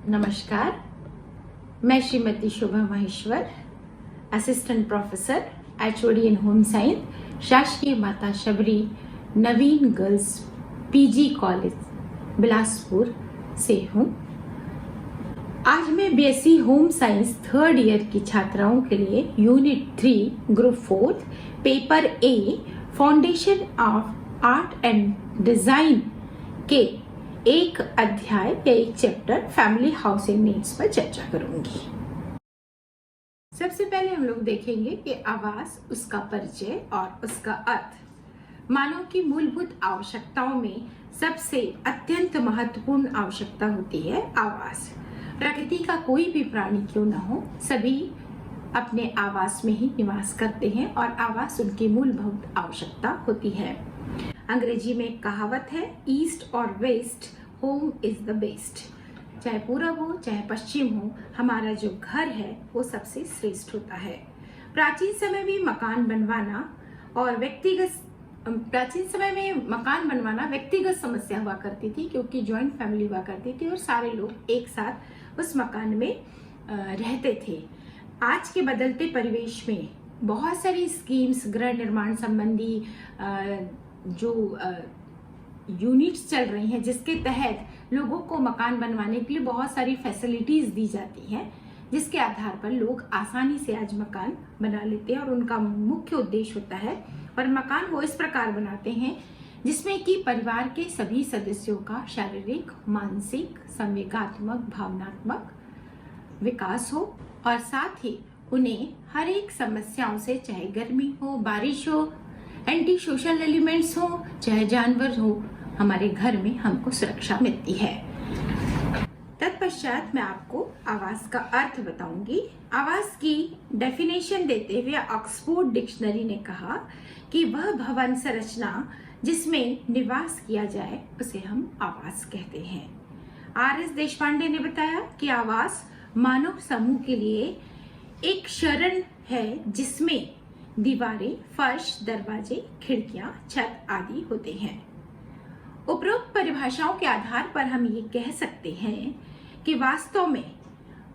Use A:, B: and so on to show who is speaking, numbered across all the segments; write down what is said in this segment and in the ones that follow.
A: नमस्कार, मैं श्रीमती शोभा Maheshwar, assistant professor HOD इन home science, शासकीय माता शबरी नवीन गर्ल्स PG कॉलेज बिलासपुर से हूँ। आज मैं BSc home science 3rd year की छात्राओं के लिए unit 3 group 4 paper A foundation of art and design के एक अध्याय या एक चैप्टर फैमिली हाउसिंग नीड्स पर चर्चा करूंगी। सबसे पहले हम लोग देखेंगे कि आवास, उसका परिचय और उसका अर्थ। मानव की मूलभूत आवश्यकताओं में सबसे अत्यंत महत्वपूर्ण आवश्यकता होती है आवास। प्रकृति का कोई भी प्राणी क्यों न हो, सभी अपने आवास में ही निवास करते हैं और आवास उनकी मूलभूत आवश्यकता होती है। अंग्रेजी में एक कहावत है, ईस्ट और west home is the best. चाहे पूरब हो चाहे पश्चिम हो, हमारा जो घर है वो सबसे श्रेष्ठ होता है। प्राचीन समय में मकान बनवाना व्यक्तिगत समस्या हुआ करती थी, क्योंकि जॉइंट फैमिली हुआ करती थी और सारे लोग एक साथ उस मकान में रहते थे। आज के बदलते परिवेश में बहुत सारी स्कीम्स, गृह निर्माण संबंधी जो यूनिट्स चल रही हैं, जिसके तहत लोगों को मकान बनवाने के लिए बहुत सारी फैसिलिटीज दी जाती हैं, जिसके आधार पर लोग आसानी से आज मकान बना लेते हैं। और उनका मुख्य उद्देश्य होता है, और मकान वो इस प्रकार बनाते हैं जिसमें कि परिवार के सभी सदस्यों का शारीरिक, मानसिक, संवेगात्मक, भावनात्मक विकास हो और साथ ही उन्हें हर एक समस्याओं से, चाहे गर्मी हो, बारिश हो, एंटी सोशल एलिमेंट्स हो, चाहे जानवर हो, हमारे घर में हमको सुरक्षा मिलती है। तत्पश्चात मैं आपको आवास का अर्थ बताऊंगी। आवास की डेफिनेशन देते हुए ऑक्सफोर्ड डिक्शनरी ने कहा कि वह भवन संरचना जिसमें निवास किया जाए उसे हम आवास कहते हैं। RS देशपांडे ने बताया कि आवास मानव समूह के लिए एक शरण है जिसमें दीवारें, फर्श, दरवाजे, खिड़कियां, छत आदि होते हैं। उपरोक्त परिभाषाओं के आधार पर हम ये कह सकते हैं कि वास्तव में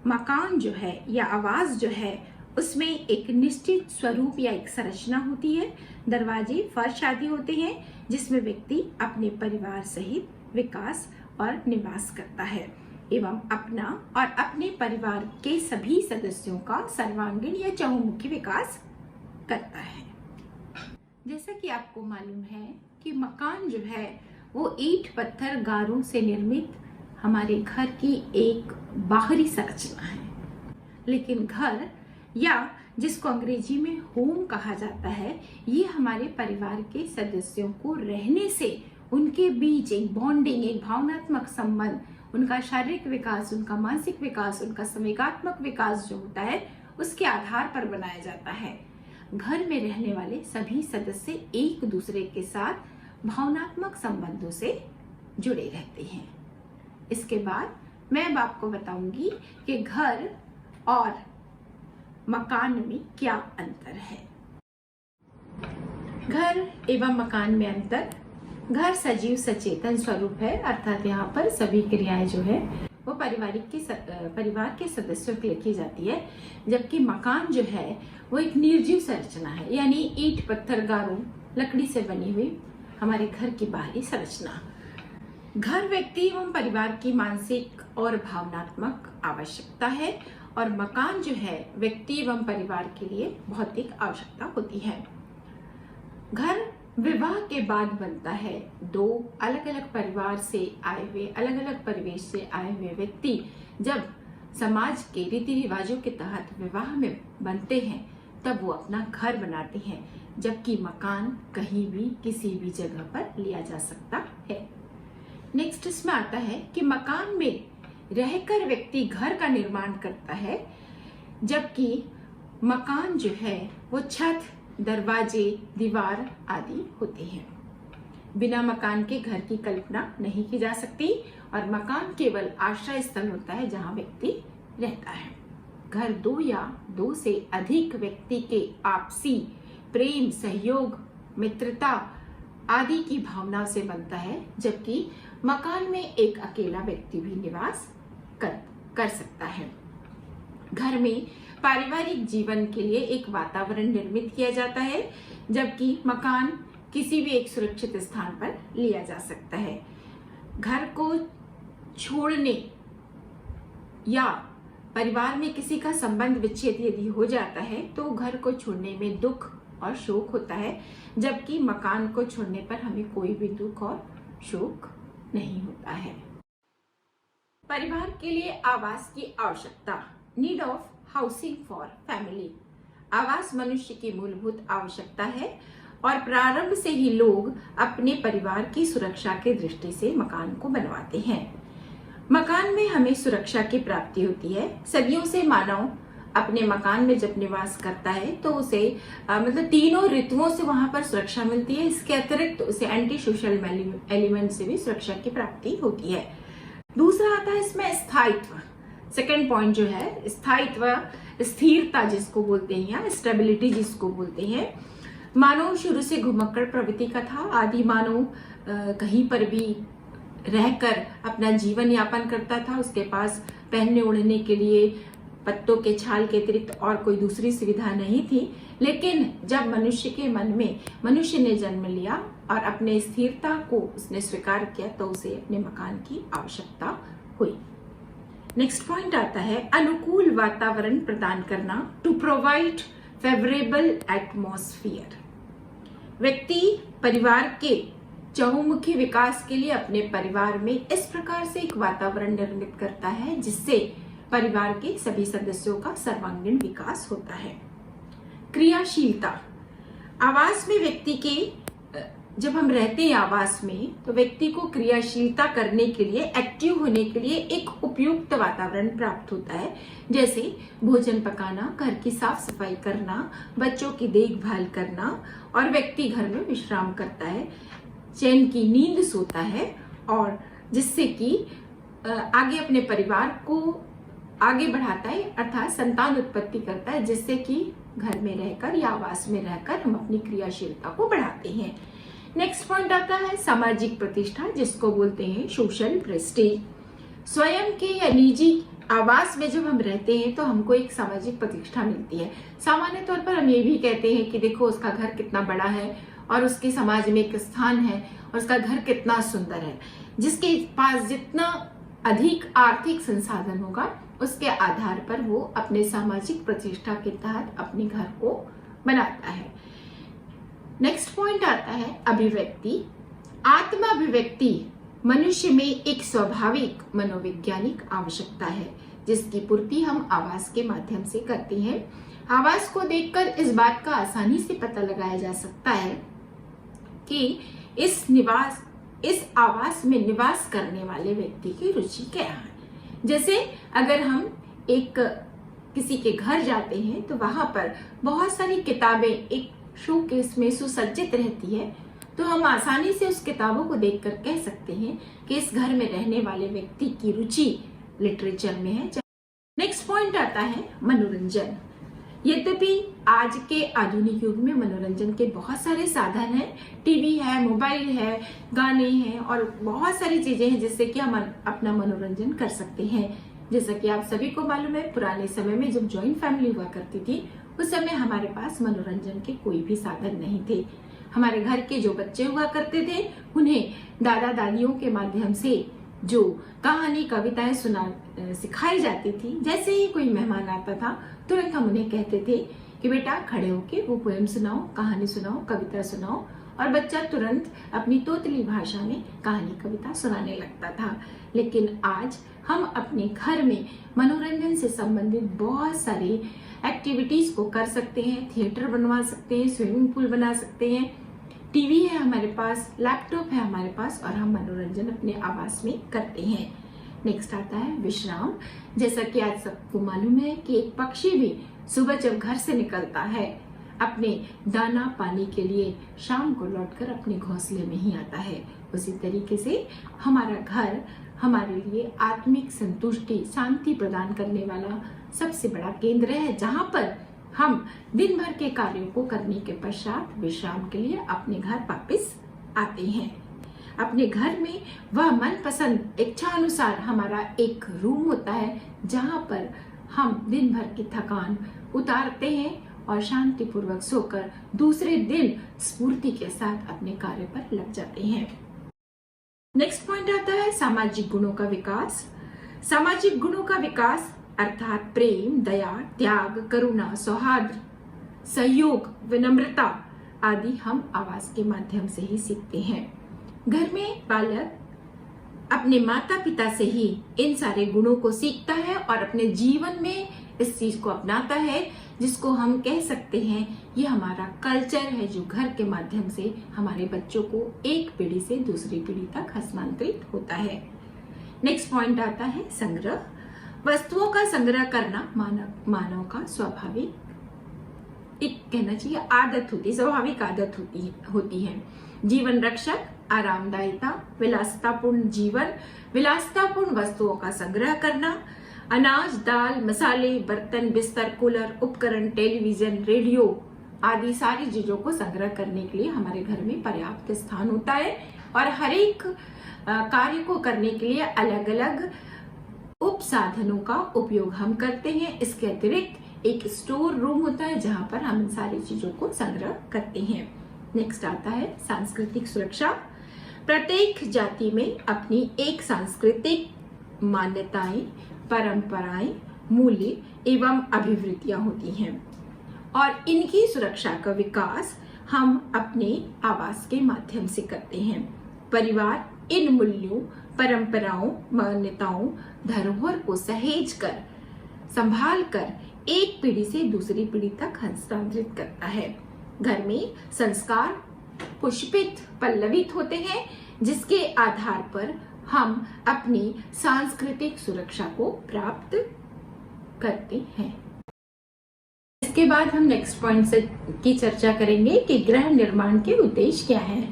A: मकान जो है या आवास जो है, उसमें एक निश्चित स्वरूप या एक संरचना होती है। दरवाजे, फर्श आदि होते हैं जिसमें व्यक्ति अपने परिवार सहित विकास और निवास करता है एवं अपना और अपने परिवार के सभी सदस्यों का सर्वांगीण या चहुमुखी विकास करता है। जैसा कि आपको मालूम है कि मकान जो है वो ईंट, पत्थर, गारों से निर्मित हमारे घर की एक बाहरी संरचना है। लेकिन घर, या जिसको अंग्रेजी में होम कहा जाता है, ये हमारे परिवार के सदस्यों को रहने से, उनके बीच एक बॉन्डिंग, एक भावनात्मक संबंध, उनका शारीरिक विकास, उनका मानसिक विकास, उनका संवेगात्मक विकास जो होता है, उसके आधार पर बनाया जाता है। घर में रहने वाले सभी सदस्य एक दूसरे के साथ भावनात्मक संबंधों से जुड़े रहते हैं। इसके बाद मैं अब आपको बताऊंगी कि घर और मकान में क्या अंतर है। घर एवं मकान में अंतर। घर सजीव सचेतन स्वरूप है, अर्थात यहाँ पर सभी क्रियाएं जो है वो परिवार के सदस्यों के लिए की जाती है, जबकि मकान जो है वो एक निर्जीव संरचना है, यानी ईंट, पत्थर, गारों, लकड़ी से बनी हुई हमारे घर की बाहरी संरचना। घर व्यक्ति एवं परिवार की मानसिक और भावनात्मक आवश्यकता है, और मकान जो है व्यक्ति एवं परिवार के लिए भौतिक आवश्यकता होती है। घर विवाह के बाद बनता है। दो अलग अलग परिवार से आए हुए, अलग अलग परिवेश से आए हुए व्यक्ति जब समाज के रीति रिवाजों के तहत विवाह में बनते हैं, तब वो अपना घर बनाते हैं, जबकि मकान कहीं भी किसी भी जगह पर लिया जा सकता है। नेक्स्ट इसमें आता है कि मकान में रहकर व्यक्ति घर का निर्माण करता है, जबकि मकान जो है वो छत, दरवाजे, दीवार आदि होते हैं। बिना मकान के घर की कल्पना नहीं की जा सकती, और मकान केवल आश्रय स्थल होता है जहां व्यक्ति रहता है। घर दो या दो से अधिक व्यक्ति के आपसी प्रेम, सहयोग, मित्रता आदि की भावना से बनता है, जबकि मकान में एक अकेला व्यक्ति भी निवास कर कर सकता है। घर में पारिवारिक जीवन के लिए एक वातावरण निर्मित किया जाता है, जबकि मकान किसी भी एक सुरक्षित स्थान पर लिया जा सकता है। घर को छोड़ने या परिवार में किसी का संबंध विच्छेद यदि हो जाता है तो घर को छोड़ने में दुख और शोक होता है, जबकि मकान को छोड़ने पर हमें कोई भी दुख और शोक नहीं होता है। परिवार के लिए आवास की आवश्यकता, need of housing for family. आवास मनुष्य की मूलभूत आवश्यकता है और प्रारंभ से ही लोग अपने परिवार की सुरक्षा की दृष्टि से मकान को बनवाते हैं। मकान में हमें सुरक्षा की प्राप्ति होती है। सदियों से मानव अपने मकान में जब निवास करता है तो उसे मतलब तीनों ऋतुओं से वहां पर सुरक्षा मिलती है। इसके अतिरिक्त उसे एंटी सोशल एलिमेंट से भी सुरक्षा की प्राप्ति होती है। दूसरा आता है इसमें स्थायित्व। सेकंड पॉइंट जो है स्थायित्व, स्थिरता जिसको बोलते हैं या स्टेबिलिटी जिसको बोलते हैं। मानव शुरू से घुमक्कड़ प्रवृत्ति का था। आदि मानव कहीं पर भी रहकर अपना जीवन यापन करता था। उसके पास पहनने ओढ़ने के लिए पत्तों के छाल के अतिरिक्त और कोई दूसरी सुविधा नहीं थी। लेकिन जब मनुष्य के मन में मनुष्य ने जन्म लिया और अपने स्थिरता को उसने स्वीकार किया तो उसे अपने मकान की आवश्यकता हुई। नेक्स्ट पॉइंट आता है अनुकूल वातावरण प्रदान करना, टू प्रोवाइड फेवरेबल एटमॉस्फियर। व्यक्ति परिवार के चहुमुखी विकास के लिए अपने परिवार में इस प्रकार से एक वातावरण निर्मित करता है जिससे परिवार के सभी सदस्यों का सर्वांगीण विकास होता है। क्रियाशीलता, आवास में व्यक्ति के जब हम रहते हैं आवास में तो व्यक्ति को क्रियाशीलता करने के लिए, एक्टिव होने के लिए एक उपयुक्त वातावरण प्राप्त होता है, जैसे भोजन पकाना, घर की साफ सफाई करना, बच्चों की देखभाल करना, और व्यक्ति घर में विश्राम करता है, चैन की नींद सोता है और जिससे कि आगे अपने परिवार को आगे बढ़ाता है, अर्थात संतान उत्पत्ति करता है, जिससे कि घर में रहकर या आवास में रहकर हम अपनी क्रियाशीलता को बढ़ाते हैं। नेक्स्ट पॉइंट आता है सामाजिक प्रतिष्ठा जिसको बोलते हैं सोशल प्रेस्टीज। स्वयं के या निजी आवास में जब हम रहते हैं तो हमको एक सामाजिक प्रतिष्ठा मिलती है। सामान्य तौर पर हम ये भी कहते हैं कि देखो उसका घर कितना बड़ा है और उसके समाज में एक स्थान है और उसका घर कितना सुंदर है। जिसके पास जितना अधिक आर्थिक संसाधन होगा उसके आधार पर वो अपने सामाजिक प्रतिष्ठा के तहत अपने घर को बनाता है। नेक्स्ट पॉइंट आता है अभिव्यक्ति। आत्मा अभिव्यक्ति मनुष्य में एक स्वाभाविक मनोवैज्ञानिक आवश्यकता है जिसकी पूर्ति हम आवास के माध्यम से करते हैं। आवास को देखकर इस बात का आसानी से पता लगाया जा सकता है कि इस आवास में निवास करने वाले व्यक्ति की रुचि क्या है। जैसे अगर हम किसी के घर जाते हैं तो वहां पर बहुत सारी किताबें एक शोकेस में सुसज्जित रहती है, तो हम आसानी से उस किताबों को देखकर कह सकते हैं कि इस घर में रहने वाले व्यक्ति की रुचि लिटरेचर में है। नेक्स्ट पॉइंट आता है मनोरंजन। यद्यपि आज के आधुनिक युग में मनोरंजन के बहुत सारे साधन हैं, टीवी है, मोबाइल है, गाने हैं और बहुत सारी चीजें हैं जिससे कि हम अपना मनोरंजन कर सकते हैं। जैसा कि आप सभी को मालूम है, पुराने समय में जब जॉइंट फैमिली हुआ करती थी उस समय हमारे पास मनोरंजन के कोई भी साधन नहीं थे। हमारे घर के जो बच्चे हुआ करते थे उन्हें दादा दादियों के माध्यम से जो कहानी कविताएं सिखाई जाती थी। जैसे ही कोई मेहमान आता था तुरंत हम उन्हें कहते थे कि बेटा खड़े होके वो पोएम सुनाओ, कहानी सुनाओ, कविता सुनाओ, और बच्चा तुरंत अपनी तोतली भाषा में कहानी कविता सुनाने लगता था। लेकिन आज हम अपने घर में मनोरंजन से संबंधित बहुत सारी एक्टिविटीज को कर सकते हैं। थिएटर बनवा सकते हैं, स्विमिंग पूल बना सकते हैं, टीवी है हमारे पास, लैपटॉप है हमारे पास और हम मनोरंजन अपने आवास में करते हैं। नेक्स्ट आता है विश्राम। जैसा कि आज सबको मालूम है कि एक पक्षी भी सुबह जब घर से निकलता है अपने दाना पानी के लिए शाम को लौटकर अपने घोंसले में ही आता है, उसी तरीके से हमारा घर हमारे लिए आत्मिक संतुष्टि, शांति प्रदान करने वाला सबसे बड़ा केंद्र है, जहां पर हम दिन भर के कार्यों को करने के पश्चात विश्राम के लिए अपने घर वापस आते हैं। अपने घर में वह मनपसंद इच्छानुसार हमारा एक रूम होता है जहाँ पर हम दिन भर की थकान उतारते हैं और शांतिपूर्वक सोकर दूसरे दिन स्फूर्ति के साथ अपने कार्य पर लग जाते हैं। नेक्स्ट पॉइंट आता है सामाजिक गुणों का विकास। सामाजिक गुणों का विकास अर्थात प्रेम, दया, त्याग, करुणा, सौहार्द, सहयोग, विनम्रता आदि हम आवास के माध्यम से ही सीखते हैं। घर में बालक अपने माता पिता से ही इन सारे गुणों को सीखता है और अपने जीवन में इस चीज को अपनाता है, जिसको हम कह सकते हैं ये हमारा कल्चर है जो घर के माध्यम से हमारे बच्चों को एक पीढ़ी से दूसरी पीढ़ी तक हस्तांतरित होता है। नेक्स्ट पॉइंट आता है संग्रह। वस्तुओं का संग्रह करना मानव का स्वाभाविक एक कहना चाहिए आदत होती है, स्वाभाविक आदत होती है। जीवन रक्षक, आरामदायिता, विलासितापूर्ण जीवन, विलासितापूर्ण वस्तुओं का संग्रह करना, अनाज, दाल, मसाले, बर्तन, बिस्तर, कूलर, उपकरण, टेलीविजन, रेडियो आदि सारी चीजों को संग्रह करने के लिए हमारे घर में पर्याप्त स्थान होता है और हर एक कार्य को करने के लिए अलग अलग उप साधनों का उपयोग हम करते हैं। इसके अतिरिक्त एक स्टोर रूम होता है जहां पर हम इन सारी चीजों को संग्रह करते हैं। नेक्स्ट आता है सांस्कृतिक सुरक्षा। प्रत्येक जाति में अपनी एक सांस्कृतिक मान्यताएं, परंपराएं, मूल्य एवं अभिवृत्तियां होती हैं और इनकी सुरक्षा का विकास हम अपने आवास के माध्यम से करते हैं। परिवार इन मूल्यों, परंपराओं, मान्यताओं, धरोहर को सहेज कर, संभाल कर एक पीढ़ी से दूसरी पीढ़ी तक हस्तांतरित करता है। घर में संस्कार पुष्पित, पल्लवित होते हैं जिसके आधार पर हम अपनी सांस्कृतिक सुरक्षा को प्राप्त करते हैं। इसके बाद हम नेक्स्ट पॉइंट से की चर्चा करेंगे कि गृह निर्माण के उद्देश्य क्या है।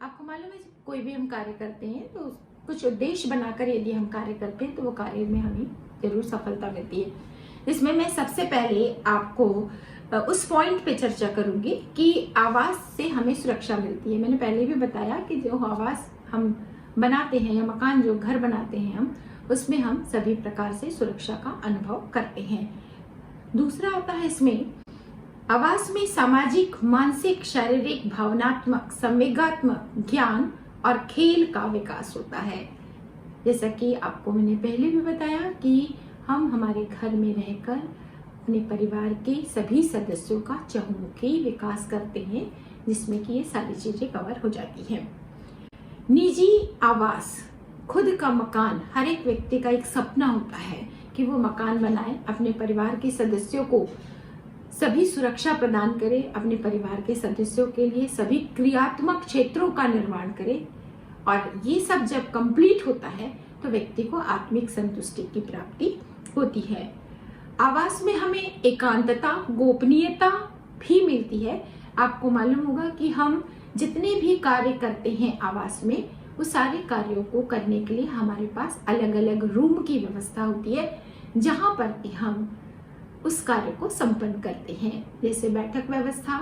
A: आपको मालूम है कोई भी हम कार्य करते हैं तो कुछ उद्देश्य बनाकर यदि हम कार्य करते हैं तो वो कार्य में हमें जरूर सफलता मिलती है। इसमें मैं सबसे पहले आपको उस पॉइंट पे चर्चा करूंगी कि आवास से हमें सुरक्षा मिलती है। मैंने पहले भी बताया कि जो आवास हम बनाते हैं या मकान जो घर बनाते हैं हम, उसमें हम सभी प्रकार से सुरक्षा का अनुभव करते हैं। दूसरा आता है इसमें आवास में सामाजिक, मानसिक, शारीरिक, भावनात्मक, संवेगात्मक, ज्ञान और खेल का विकास होता है। जैसा कि आपको मैंने पहले भी बताया कि हम हमारे घर में रहकर अपने परिवार के सभी सदस्यों का चहुमुखी विकास करते हैं, जिसमें कि ये सारी चीजें कवर हो जाती हैं। निजी आवास, खुद का मकान हर एक व्यक्ति का एक सपना होता है कि वो मकान बनाए, अपने परिवार के सदस्यों को सभी सुरक्षा प्रदान करे, अपने परिवार के सदस्यों के लिए सभी क्रियात्मक क्षेत्रों का निर्माण करे और ये सब जब कंप्लीट होता है तो व्यक्ति को आत्मिक संतुष्टि की प्राप्ति होती है। आवास में हमें एकांतता, गोपनीयता भी मिलती है। आपको मालूम होगा कि हम जितने भी कार्य करते हैं आवास में, वो सारे कार्यों को करने के लिए हमारे पास अलग अलग रूम की व्यवस्था होती है जहां पर कि हम उस कार्य को संपन्न करते हैं। जैसे बैठक व्यवस्था,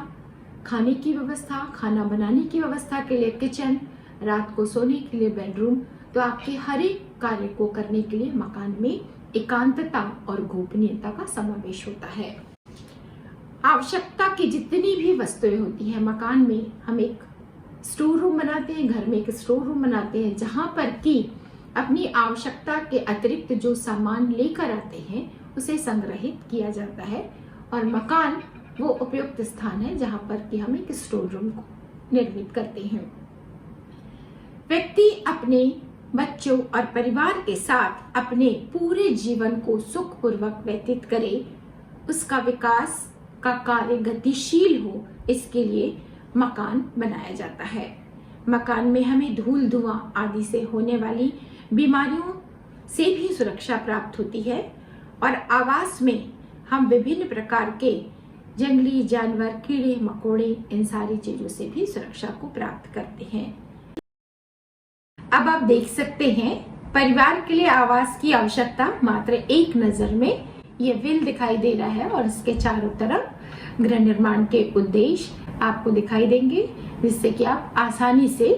A: खाने की व्यवस्था, खाना बनाने की व्यवस्था के लिए किचन, रात को सोने के लिए बेडरूम। तो आपके हर एक कार्य को करने के लिए मकान में एकांतता और गोपनीयता का समावेश होता है। आवश्यकता की जितनी भी वस्तुएं होती हैं मकान में, हम एक स्टोर रूम बनाते हैं, घर में एक स्टोर रूम बनाते हैं जहां पर कि अपनी आवश्यकता के अतिरिक्त जो सामान लेकर आते हैं उसे संग्रहित किया जाता है और मकान वो उपयुक्त स्थान है जहां पर कि हम एक स्टोर रूम को निर्मित करते हैं। व्यक्ति अपने बच्चों और परिवार के साथ अपने पूरे जीवन को सुखपूर्वक व्यतीत करे, उसका विकास का कार्य गतिशील हो, इसके लिए मकान बनाया जाता है। मकान में हमें धूल, धुआं आदि से होने वाली बीमारियों से भी सुरक्षा प्राप्त होती है और आवास में हम विभिन्न प्रकार के जंगली जानवर, कीड़े मकोड़े, इन सारी चीजों से भी सुरक्षा को प्राप्त करते हैं। अब आप देख सकते हैं परिवार के लिए आवास की आवश्यकता मात्र एक नजर में ये व्हील दिखाई दे रहा है और इसके चारों तरफ गृह निर्माण के उद्देश्य आपको दिखाई देंगे, जिससे कि आप आसानी से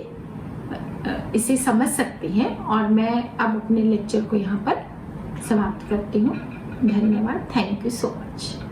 A: इसे समझ सकते हैं। और मैं अब अपने लेक्चर को यहाँ पर समाप्त करती हूँ। धन्यवाद। Thank you so much.